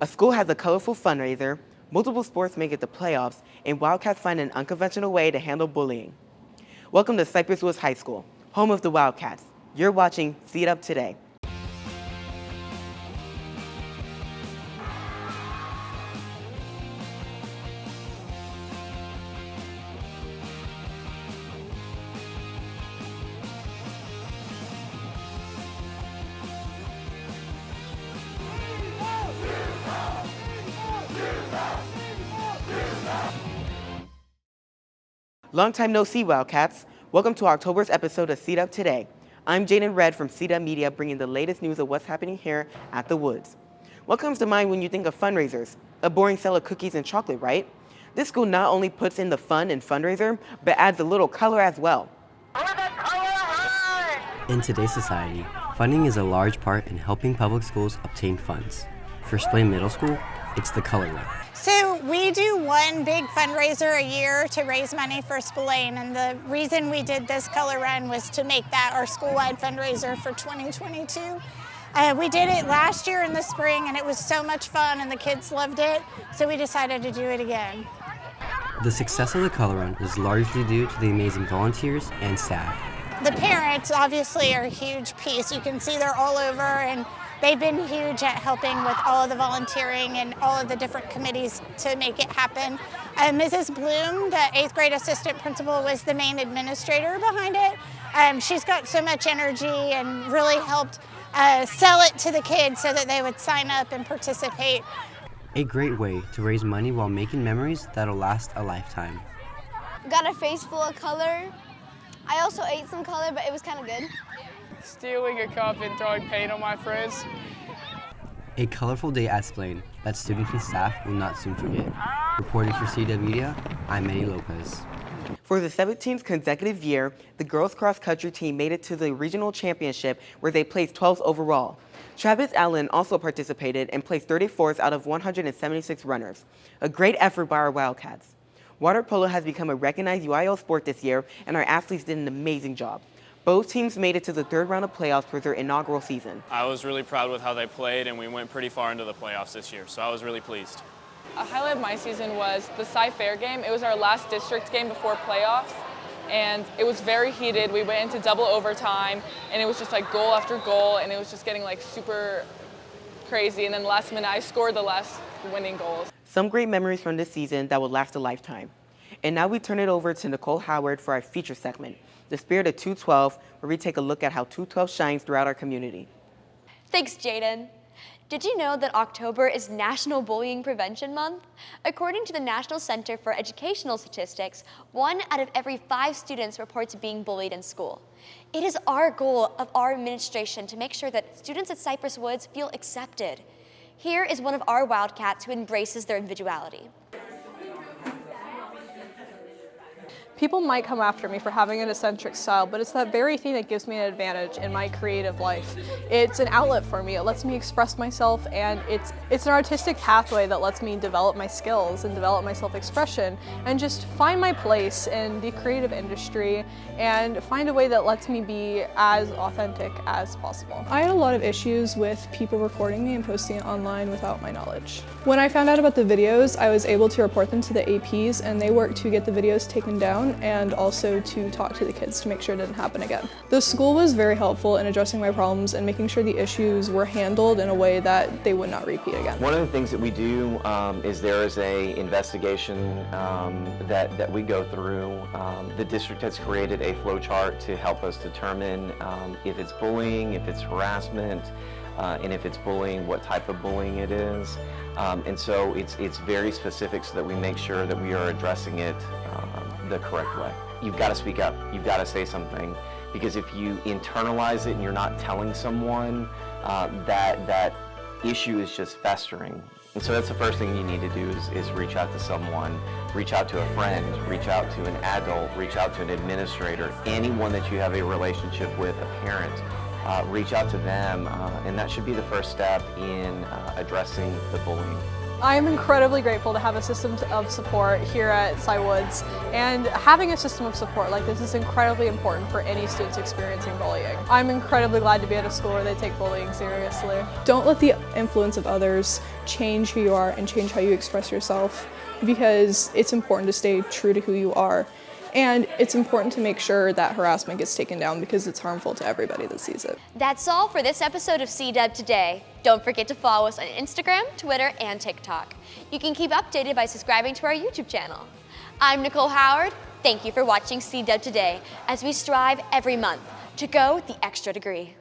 A school has a colorful fundraiser, multiple sports make it to playoffs, and Wildcats find an unconventional way to handle bullying. Welcome to Cypress Woods High School, home of the Wildcats. You're watching CDub Today. Long time no see, Wildcats. Welcome to October's episode of CDub Today. I'm Jadyn from CDub Media, bringing the latest news of what's happening here at the Woods. What comes to mind when you think of fundraisers? A boring sale of cookies and chocolate, right? This school not only puts in the fun and fundraiser, but adds a little color as well. In today's society, funding is a large part in helping public schools obtain funds. For Splain Middle School, it's the color run. So we do one big fundraiser a year to raise money for Spillane, and the reason we did this color run was to make that our school-wide fundraiser for 2022. We did it last year in the spring, and it was so much fun, and the kids loved it, so we decided to do it again. The success of the color run was largely due to the amazing volunteers and staff. The parents obviously are a huge piece. You can see they're all over, and they've been huge at helping with all of the volunteering and all of the different committees to make it happen. Mrs. Bloom, the 8th grade assistant principal, was the main administrator behind it. She's got so much energy and really helped sell it to the kids so that they would sign up and participate. A great way to raise money while making memories that'll last a lifetime. Got a face full of color. I also ate some color, but it was kind of good. Stealing a cup and throwing paint on my friends. A colorful day at Splain that students and staff will not soon forget. Reporting for CDub Media, I'm Lopez. For the 17th consecutive year, the girls cross-country team made it to the regional championship where they placed 12th overall. Travis Allen also participated and placed 34th out of 176 runners. A great effort by our Wildcats. Water polo has become a recognized UIL sport this year, and our athletes did an amazing job. Both teams made it to the third round of playoffs for their inaugural season. I was really proud with how they played, and we went pretty far into the playoffs this year, so I was really pleased. A highlight of my season was the Cy Fair game. It was our last district game before playoffs, and it was very heated. We went into double overtime, and it was just like goal after goal, and it was just getting like super crazy. And then last minute, I scored the last winning goals. Some great memories from this season that will last a lifetime. And now we turn it over to Nicole Howard for our feature segment, The Spirit of 212, where we take a look at how 212 shines throughout our community. Thanks, Jadyn. Did you know that October is National Bullying Prevention Month? According to the National Center for Educational Statistics, 1 out of every 5 students reports being bullied in school. It is our goal of our administration to make sure that students at Cypress Woods feel accepted. Here is one of our Wildcats who embraces their individuality. People might come after me for having an eccentric style, but it's that very thing that gives me an advantage in my creative life. It's an outlet for me. It lets me express myself, and it's an artistic pathway that lets me develop my skills and develop my self-expression and just find my place in the creative industry and find a way that lets me be as authentic as possible. I had a lot of issues with people recording me and posting it online without my knowledge. When I found out about the videos, I was able to report them to the APs, and they worked to get the videos taken down and also to talk to the kids to make sure it didn't happen again. The school was very helpful in addressing my problems and making sure the issues were handled in a way that they would not repeat again. One of the things that we do is there is a investigation that we go through. The district has created a flow chart to help us determine if it's bullying, if it's harassment, and if it's bullying, what type of bullying it is. And so it's very specific so that we make sure that we are addressing it the correct way. You've got to speak up. You've got to say something, because if you internalize it and you're not telling someone, that issue is just festering. And so that's the first thing you need to do is reach out to someone, reach out to a friend, reach out to an adult, reach out to an administrator, anyone that you have a relationship with, a parent. Reach out to them, and that should be the first step in addressing the bullying. I am incredibly grateful to have a system of support here at Cy Woods, and having a system of support like this is incredibly important for any students experiencing bullying. I'm incredibly glad to be at a school where they take bullying seriously. Don't let the influence of others, change who you are and change how you express yourself, because it's important to stay true to who you are. And it's important to make sure that harassment gets taken down because it's harmful to everybody that sees it. That's all for this episode of CDub Today. Don't forget to follow us on Instagram, Twitter, and TikTok. You can keep updated by subscribing to our YouTube channel. I'm Nicole Howard. Thank you for watching CDub Today as we strive every month to go the extra degree.